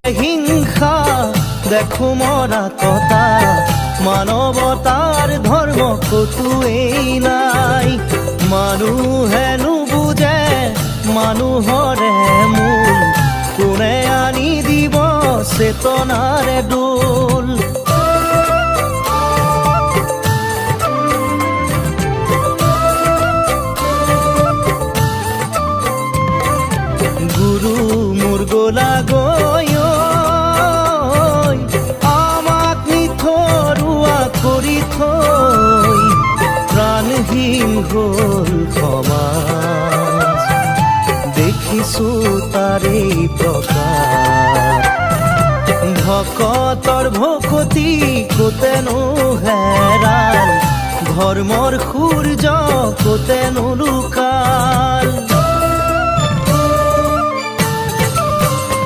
হিংসা দেখো মৰা কটা মানৱতাৰ ধৰ্ম কতোৱেই নাই। মানুহে নুবুজে মানুহৰে মূল, কোনে আনি দিব চেতনাৰে দোল। গুৰু মোৰ গলা গৈ আমাক নিথৰুৱা কৰি থৈ প্ৰাণহীন হ'ল সমাজ। দেখিছো তাৰেই প্ৰকাশ, ভকতৰ ভকতি কোতেনো হেৰাল, ধৰ্মৰ সূৰ্য কোতেনো লুকাল।